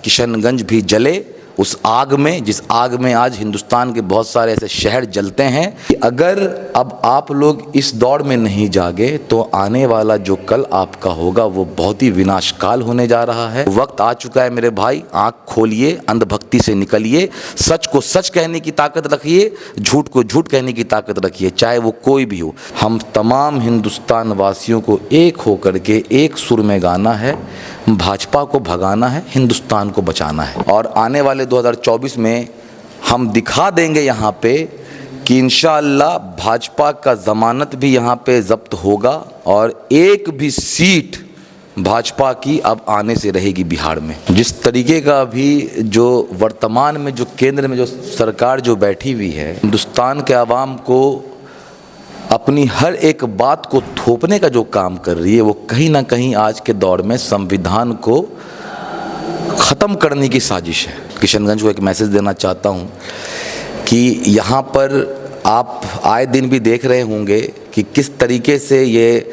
किशनगंज भी जले उस आग में, जिस आग में आज हिंदुस्तान के बहुत सारे ऐसे शहर जलते हैं कि अगर अब आप लोग इस दौड़ में नहीं जागे तो आने वाला जो कल आपका होगा वो बहुत ही विनाशकाल होने जा रहा है। वक्त आ चुका है मेरे भाई, आंख खोलिए, अंधभक्ति से निकलिए, सच को सच कहने की ताकत रखिए, झूठ को झूठ कहने की ताकत रखिए, चाहे वो कोई भी हो। हम तमाम हिंदुस्तान वासियों को एक होकर के एक सुर में गाना है, भाजपा को भगाना है, हिंदुस्तान को बचाना है। और आने वाले 2024 में हम दिखा देंगे यहाँ पे कि इंशाअल्लाह भाजपा का ज़मानत भी यहाँ पे जब्त होगा और एक भी सीट भाजपा की अब आने से रहेगी बिहार में। जिस तरीके का अभी जो वर्तमान में जो केंद्र में जो सरकार जो बैठी हुई है, हिंदुस्तान के आवाम को अपनी हर एक बात को थोपने का जो काम कर रही है, वो कहीं ना कहीं आज के दौर में संविधान को ख़त्म करने की साजिश है। किशनगंज को एक मैसेज देना चाहता हूँ कि यहाँ पर आप आए दिन भी देख रहे होंगे कि किस तरीके से ये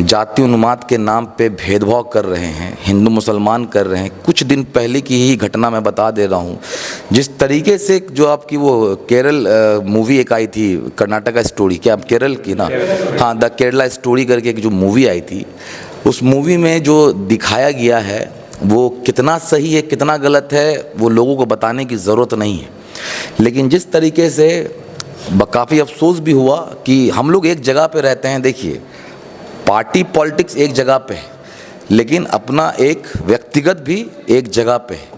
जाति उन्माद के नाम पे भेदभाव कर रहे हैं, हिंदू मुसलमान कर रहे हैं। कुछ दिन पहले की ही घटना मैं बता दे रहा हूँ, जिस तरीके से जो आपकी वो केरल मूवी एक आई थी, कर्नाटका स्टोरी, क्या केरल की ना, हाँ, द केरला स्टोरी करके एक जो मूवी आई थी, उस मूवी में जो दिखाया गया है वो कितना सही है कितना गलत है वो लोगों को बताने की ज़रूरत नहीं है। लेकिन जिस तरीके से काफ़ी अफसोस भी हुआ कि हम लोग एक जगह पे रहते हैं। देखिए, पार्टी पॉलिटिक्स एक जगह पे है, लेकिन अपना एक व्यक्तिगत भी एक जगह पे है।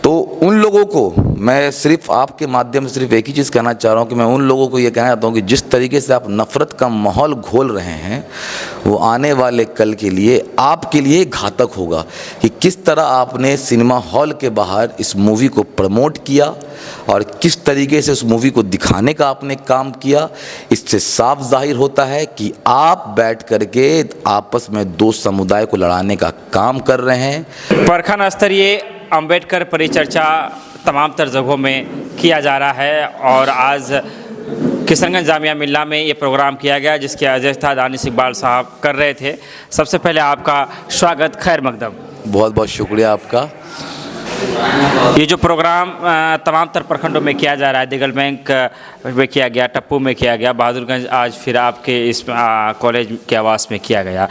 तो उन लोगों को मैं सिर्फ आपके माध्यम से सिर्फ एक ही चीज़ कहना चाह रहा हूँ कि मैं उन लोगों को ये कहना चाहता हूँ कि जिस तरीके से आप नफ़रत का माहौल घोल रहे हैं वो आने वाले कल के लिए आपके लिए घातक होगा। कि किस तरह आपने सिनेमा हॉल के बाहर इस मूवी को प्रमोट किया और किस तरीके से उस मूवी को दिखाने का आपने काम किया, इससे साफ जाहिर होता है कि आप बैठ करके आपस में दो समुदाय को लड़ाने का काम कर रहे हैं। प्रखंड स्तरीय अंबेडकर परिचर्चा तमाम तर जगहों में किया जा रहा है और आज किशनगंज जामिया मिल्ला में ये प्रोग्राम किया गया जिसकी अध्यक्षता दानिश इकबाल साहब कर रहे थे। सबसे पहले आपका स्वागत, खैर मकदम। बहुत बहुत शुक्रिया आपका। ये जो प्रोग्राम तमाम तर प्रखंडों में किया जा रहा है, दिगल बैंक में किया गया, टप्पू में किया गया, बहादुरगंज आज फिर आपके इस कॉलेज के आवास में किया गया।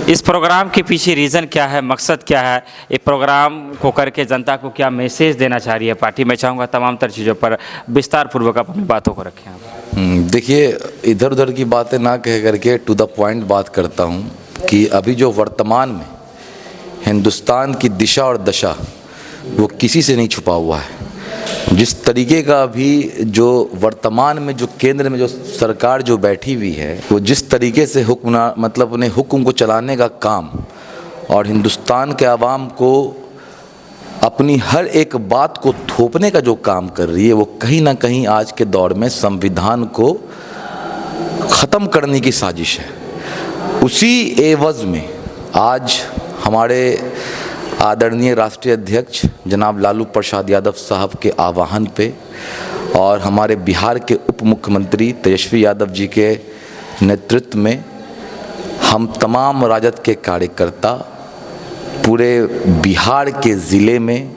इस प्रोग्राम के पीछे रीज़न क्या है, मकसद क्या है, ये प्रोग्राम को करके जनता को क्या मैसेज देना चाह रही है पार्टी? मैं चाहूँगा तमाम तर चीज़ों पर विस्तार पूर्वक अपनी बातों को रखें आप। देखिए, इधर उधर की बातें ना कह करके टू द पॉइंट बात करता हूँ कि अभी जो वर्तमान में हिंदुस्तान की दिशा और दशा वो किसी से नहीं छुपा हुआ है। जिस तरीके का अभी जो वर्तमान में जो केंद्र में जो सरकार जो बैठी हुई है, वो जिस तरीके से मतलब अपने हुक्म को चलाने का काम और हिंदुस्तान के आवाम को अपनी हर एक बात को थोपने का जो काम कर रही है, वो कहीं ना कहीं आज के दौर में संविधान को ख़त्म करने की साजिश है। उसी एवज़ में आज हमारे आदरणीय राष्ट्रीय अध्यक्ष जनाब लालू प्रसाद यादव साहब के आह्वान पे और हमारे बिहार के उप मुख्यमंत्री तेजस्वी यादव जी के नेतृत्व में हम तमाम राजद के कार्यकर्ता पूरे बिहार के ज़िले में,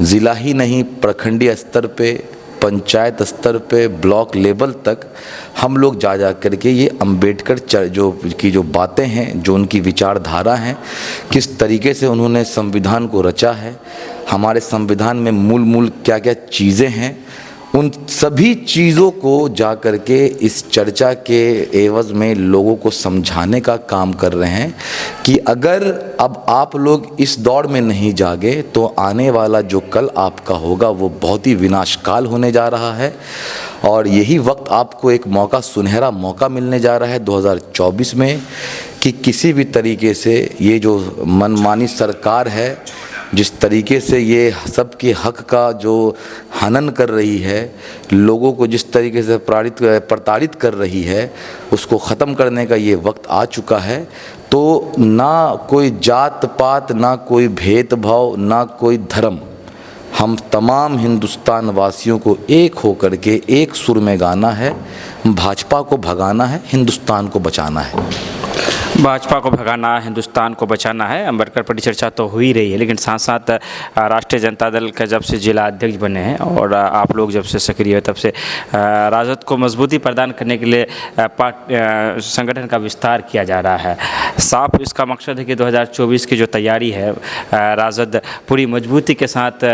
ज़िला ही नहीं प्रखंडीय स्तर पे, पंचायत स्तर पे, ब्लॉक लेवल तक हम लोग जा करके ये अंबेडकर जो बातें हैं, जो उनकी विचारधारा हैं, किस तरीके से उन्होंने संविधान को रचा है, हमारे संविधान में मूल क्या क्या चीज़ें हैं, उन सभी चीज़ों को जा करके इस चर्चा के एवज़ में लोगों को समझाने का काम कर रहे हैं कि अगर अब आप लोग इस दौड़ में नहीं जागे तो आने वाला जो कल आपका होगा वो बहुत ही विनाशकाल होने जा रहा है। और यही वक्त आपको एक मौका, सुनहरा मौका मिलने जा रहा है 2024 में कि किसी भी तरीके से ये जो मनमानी सरकार है, जिस तरीके से ये सबके हक का जो हनन कर रही है, लोगों को जिस तरीके से प्रताड़ित कर रही है, उसको ख़त्म करने का ये वक्त आ चुका है। तो ना कोई जात पात, ना कोई भेदभाव, ना कोई धर्म, हम तमाम हिंदुस्तान वासियों को एक होकर के एक सुर में गाना है, भाजपा को भगाना है, हिंदुस्तान को बचाना है। भाजपा को भगाना, हिंदुस्तान को बचाना है, अम्बेडकर पर चर्चा तो हो ही रही है, लेकिन साथ साथ राष्ट्रीय जनता दल का जब से जिला अध्यक्ष बने हैं और आप लोग जब से सक्रिय हैं तब से राजद को मजबूती प्रदान करने के लिए संगठन का विस्तार किया जा रहा है। साफ इसका मकसद है कि 2024 की जो तैयारी है राजद पूरी मजबूती के साथ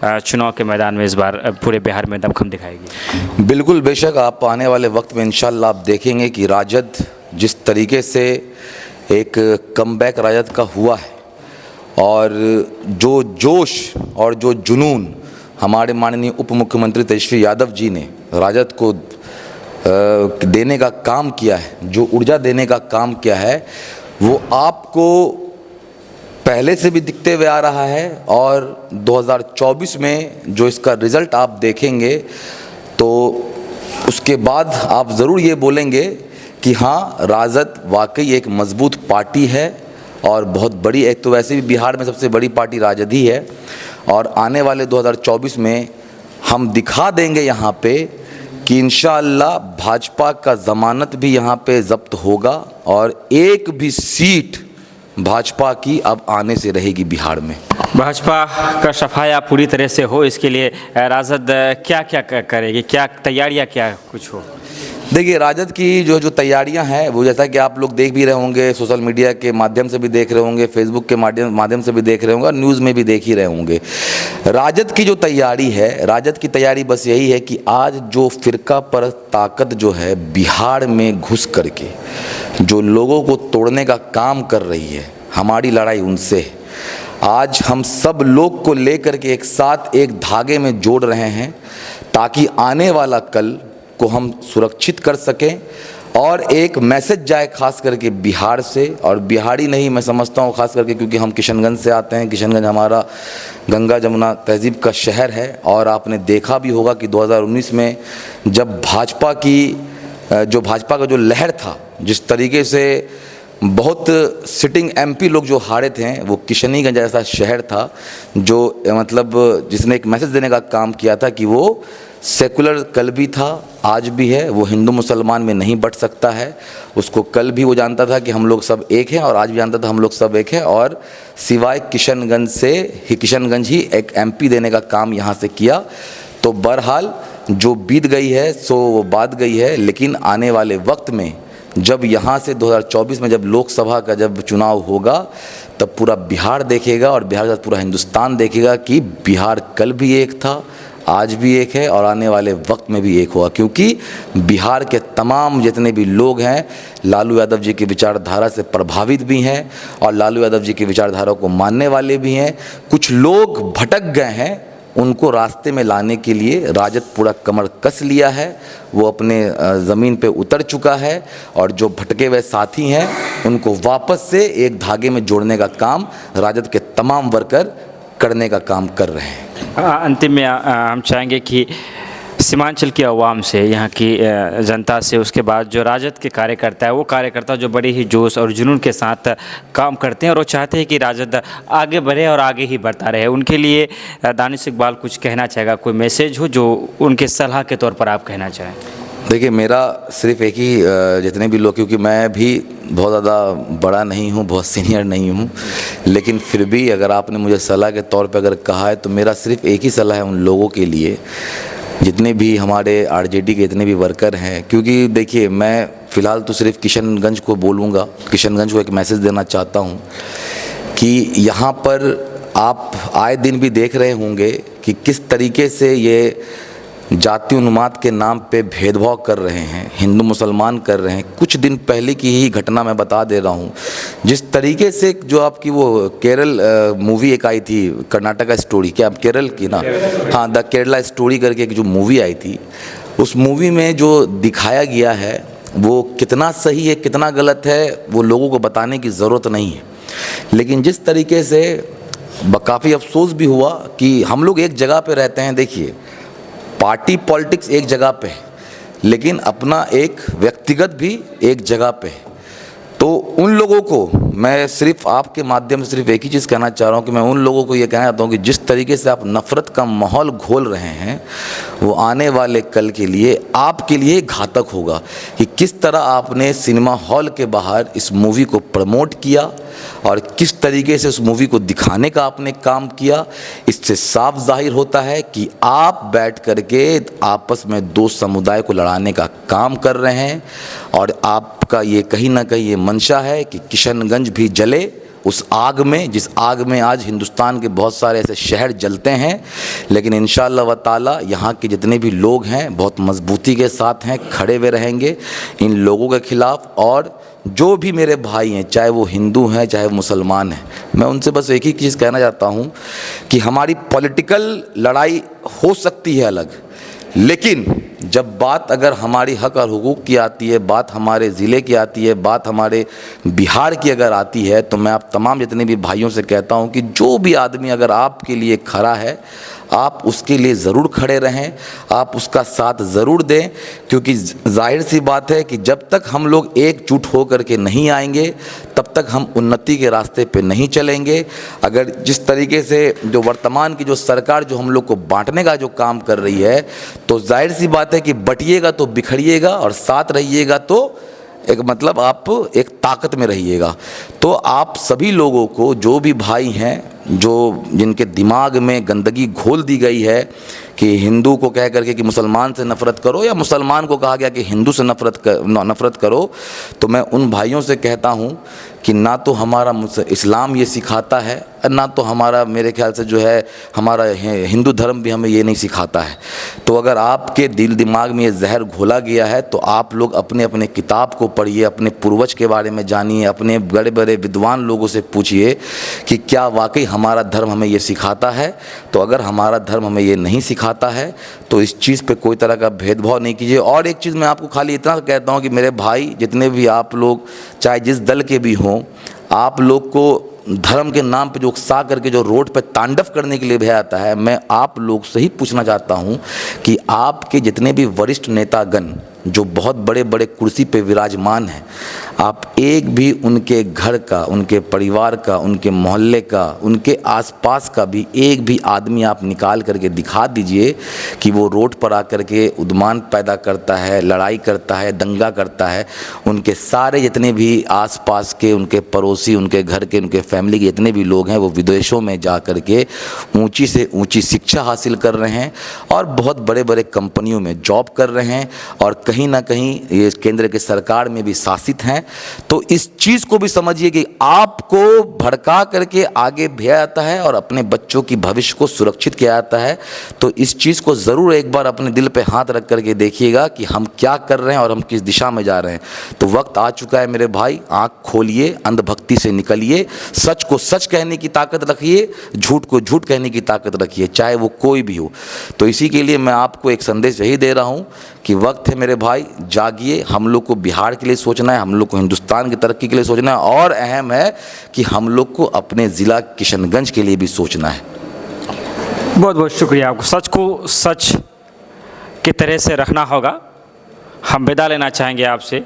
चुनाव के मैदान में इस बार पूरे बिहार में दमखम दिखाएगी। बिल्कुल, बेशक आप आने वाले वक्त में इंशाल्लाह आप देखेंगे कि राजद जिस तरीके से एक कमबैक राजद का हुआ है और जो जोश और जो जुनून हमारे माननीय उप मुख्यमंत्री तेजस्वी यादव जी ने राजद को देने का काम किया है, जो ऊर्जा देने का काम किया है, वो आपको पहले से भी दिखते हुए आ रहा है और 2024 में जो इसका रिज़ल्ट आप देखेंगे तो उसके बाद आप ज़रूर ये बोलेंगे कि हाँ, राजद वाकई एक मजबूत पार्टी है और बहुत बड़ी, एक तो वैसे भी बिहार में सबसे बड़ी पार्टी राजद ही है और आने वाले 2024 में हम दिखा देंगे यहाँ पे कि इंशाअल्लाह भाजपा का ज़मानत भी यहाँ पे ज़ब्त होगा और एक भी सीट भाजपा की अब आने से रहेगी बिहार में। भाजपा का सफाया पूरी तरह से हो, इसके लिए राजद क्या क्या करेगी, क्या तैयारियां क्या कुछ हो? देखिए, राजद की जो तैयारियां हैं वो जैसा कि आप लोग देख भी रहे होंगे, सोशल मीडिया के माध्यम से भी देख रहे होंगे, फेसबुक के माध्यम से भी देख रहे होंगे और न्यूज़ में भी देख ही रहे होंगे। राजद की जो तैयारी है, राजद की तैयारी बस यही है कि आज जो फ़िरका पर ताकत जो है बिहार में घुस करके जो लोगों को तोड़ने का काम कर रही है, हमारी लड़ाई उनसे है। आज हम सब लोग को लेकर के एक साथ एक धागे में जोड़ रहे हैं ताकि आने वाला कल को हम सुरक्षित कर सकें और एक मैसेज जाए खास करके बिहार से, और बिहारी नहीं मैं समझता हूँ खास करके क्योंकि हम किशनगंज से आते हैं। किशनगंज हमारा गंगा जमुना तहजीब का शहर है और आपने देखा भी होगा कि 2019 में जब भाजपा का जो लहर था, जिस तरीके से बहुत सिटिंग एमपी लोग जो हारे थे, वो किशनगंज जैसा शहर था जो मतलब जिसने एक मैसेज देने का काम किया था कि वो सेकुलर कल भी था, आज भी है, वो हिंदू मुसलमान में नहीं बट सकता है। उसको कल भी वो जानता था कि हम लोग सब एक हैं और आज भी जानता था हम लोग सब एक हैं, और सिवाय किशनगंज ही एक एमपी देने का काम यहाँ से किया। तो बहरहाल जो बीत गई है सो वो बात गई है, लेकिन आने वाले वक्त में जब यहाँ से 2024 में जब लोकसभा का जब चुनाव होगा तब पूरा बिहार देखेगा और बिहार के साथ पूरा हिंदुस्तान देखेगा कि बिहार कल भी एक था, आज भी एक है और आने वाले वक्त में भी एक होगा। क्योंकि बिहार के तमाम जितने भी लोग हैं लालू यादव जी की विचारधारा से प्रभावित भी हैं और लालू यादव जी की विचारधारा को मानने वाले भी हैं। कुछ लोग भटक गए हैं, उनको रास्ते में लाने के लिए राजद पूरा कमर कस लिया है, वो अपने ज़मीन पे उतर चुका है और जो भटके हुए साथी हैं उनको वापस से एक धागे में जोड़ने का काम राजद के तमाम वर्कर करने का काम कर रहे हैं। अंतिम में हम चाहेंगे कि सीमांचल की आवाम से, यहाँ की जनता से, उसके बाद जो राजद के कार्यकर्ता है, वो कार्यकर्ता जो बड़े ही जोश और जुनून के साथ काम करते हैं और वो चाहते हैं कि राजद आगे बढ़े और आगे ही बढ़ता रहे, उनके लिए दानिश इकबाल कुछ कहना चाहेगा, कोई मैसेज हो जो उनके सलाह के तौर पर आप कहना चाहें? देखिए, मेरा सिर्फ एक ही जितने भी लोग, क्योंकि मैं भी बहुत ज़्यादा बड़ा नहीं हूँ, बहुत सीनियर नहीं हूँ, लेकिन फिर भी अगर आपने मुझे सलाह के तौर पे अगर कहा है तो मेरा सिर्फ एक ही सलाह है उन लोगों के लिए जितने भी हमारे आरजेडी के जितने भी वर्कर हैं। क्योंकि देखिए, मैं फ़िलहाल तो सिर्फ किशनगंज को बोलूँगा, किशनगंज को एक मैसेज देना चाहता हूँ कि यहाँ पर आप आए दिन भी देख रहे होंगे कि किस तरीके से ये जाति उन्माद के नाम पे भेदभाव कर रहे हैं, हिंदू मुसलमान कर रहे हैं। कुछ दिन पहले की ही घटना मैं बता दे रहा हूँ, जिस तरीके से जो आपकी वो केरल मूवी एक आई थी, कर्नाटका स्टोरी, क्या केरल की ना, हाँ, द केरला स्टोरी करके एक जो मूवी आई थी, उस मूवी में जो दिखाया गया है वो कितना सही है कितना गलत है वो लोगों को बताने की ज़रूरत नहीं है। लेकिन जिस तरीके से काफ़ी अफसोस भी हुआ कि हम लोग एक जगह पे रहते हैं। देखिए, पार्टी पॉलिटिक्स एक जगह पे है, लेकिन अपना एक व्यक्तिगत भी एक जगह पे है। तो उन लोगों को मैं सिर्फ आपके माध्यम से सिर्फ एक ही चीज़ कहना चाह रहा हूँ कि मैं उन लोगों को ये कहना चाहता हूँ कि जिस तरीके से आप नफ़रत का माहौल घोल रहे हैं वो आने वाले कल के लिए आपके लिए घातक होगा। कि किस तरह आपने सिनेमा हॉल के बाहर इस मूवी को प्रमोट किया और किस तरीके से उस मूवी को दिखाने का आपने काम किया, इससे साफ जाहिर होता है कि आप बैठ करके आपस में दो समुदाय को लड़ाने का काम कर रहे हैं। और आपका ये कहीं ना कहीं ये मंशा है कि किशनगंज भी जले उस आग में, जिस आग में आज हिंदुस्तान के बहुत सारे ऐसे शहर जलते हैं। लेकिन इंशाअल्लाह व ताला यहाँ के जितने भी लोग हैं बहुत मजबूती के साथ हैं, खड़े हुए रहेंगे इन लोगों के खिलाफ। और जो भी मेरे भाई हैं, चाहे वो हिंदू हैं चाहे वो मुसलमान हैं, मैं उनसे बस एक ही चीज़ कहना चाहता हूँ कि हमारी पॉलिटिकल लड़ाई हो सकती है अलग, लेकिन जब बात अगर हमारी हक और हुकूक की आती है, बात हमारे ज़िले की आती है, बात हमारे बिहार की अगर आती है, तो मैं आप तमाम जितने भी भाइयों से कहता हूं कि जो भी आदमी अगर आपके लिए खड़ा है, आप उसके लिए ज़रूर खड़े रहें, आप उसका साथ ज़रूर दें। क्योंकि जाहिर सी बात है कि जब तक हम लोग एकजुट हो करके नहीं आएंगे तब तक हम उन्नति के रास्ते पे नहीं चलेंगे। अगर जिस तरीके से जो वर्तमान की जो सरकार जो हम लोग को बांटने का जो काम कर रही है, तो जाहिर सी बात है कि बटिएगा तो बिखरिएगा और साथ रहिएगा तो एक मतलब आप एक ताकत में रहिएगा। तो आप सभी लोगों को, जो भी भाई हैं, जो जिनके दिमाग में गंदगी घोल दी गई है कि हिंदू को कह करके कि मुसलमान से नफ़रत करो, या मुसलमान को कहा गया कि हिंदू से नफ़रत करो, तो मैं उन भाइयों से कहता हूं कि ना तो हमारा इस्लाम ये सिखाता है, ना तो हमारा मेरे ख्याल से जो है हमारा हिंदू धर्म भी हमें ये नहीं सिखाता है। तो अगर आपके दिल दिमाग में ये जहर घोला गया है तो आप लोग अपने अपने किताब को पढ़िए, अपने पूर्वज के बारे में जानिए, अपने बड़े बड़े विद्वान लोगों से पूछिए कि क्या वाकई हमारा धर्म हमें ये सिखाता है। तो अगर हमारा धर्म हमें ये नहीं सिखाता है तो इस चीज़ पे कोई तरह का भेदभाव नहीं कीजिए। और एक चीज़ मैं आपको खाली इतना कहता हूँ कि मेरे भाई जितने भी आप लोग चाहे जिस दल के भी हों, आप लोग को धर्म के नाम पे जो उकसा करके जो रोड पे तांडव करने के लिए भी आता है, मैं आप लोग से ही पूछना चाहता हूँ कि आपके जितने भी वरिष्ठ नेतागण जो बहुत बड़े बड़े कुर्सी पे विराजमान हैं, आप एक भी उनके घर का, उनके परिवार का, उनके मोहल्ले का, उनके आसपास का भी एक भी आदमी आप निकाल करके दिखा दीजिए कि वो रोड पर आकर के उद्मान पैदा करता है, लड़ाई करता है, दंगा करता है। उनके सारे जितने भी आसपास के उनके पड़ोसी, उनके घर के, उनके फैमिली के जितने भी लोग हैं, वो विदेशों में जा कर के ऊंची से ऊंची शिक्षा हासिल कर रहे हैं और बहुत बड़े बड़े कंपनियों में जॉब कर रहे हैं और कहीं ना कहीं ये केंद्र की सरकार में भी शासित हैं। तो इस चीज़ को भी समझिए कि आपको भड़का करके आगे भेजा जाता है और अपने बच्चों की भविष्य को सुरक्षित किया जाता है। तो इस चीज़ को ज़रूर एक बार अपने दिल पे हाथ रख करके देखिएगा कि हम क्या कर रहे हैं और हम किस दिशा में जा रहे हैं। तो वक्त आ चुका है मेरे भाई, आँख खोलिए, अंधभक्ति से निकलिए, सच को सच कहने की ताकत रखिए, झूठ को झूठ कहने की ताकत रखिए, चाहे वो कोई भी हो। तो इसी के लिए मैं आपको एक संदेश यही दे रहा हूँ कि वक्त है मेरे भाई, जागिए। हम लोग को बिहार के लिए सोचना है, हम लोग को हिंदुस्तान की तरक्की के लिए सोचना है और अहम है कि हम लोग को अपने ज़िला किशनगंज के लिए भी सोचना है। बहुत बहुत शुक्रिया आपको। सच को सच की तरह से रखना होगा। हम विदा लेना चाहेंगे आपसे।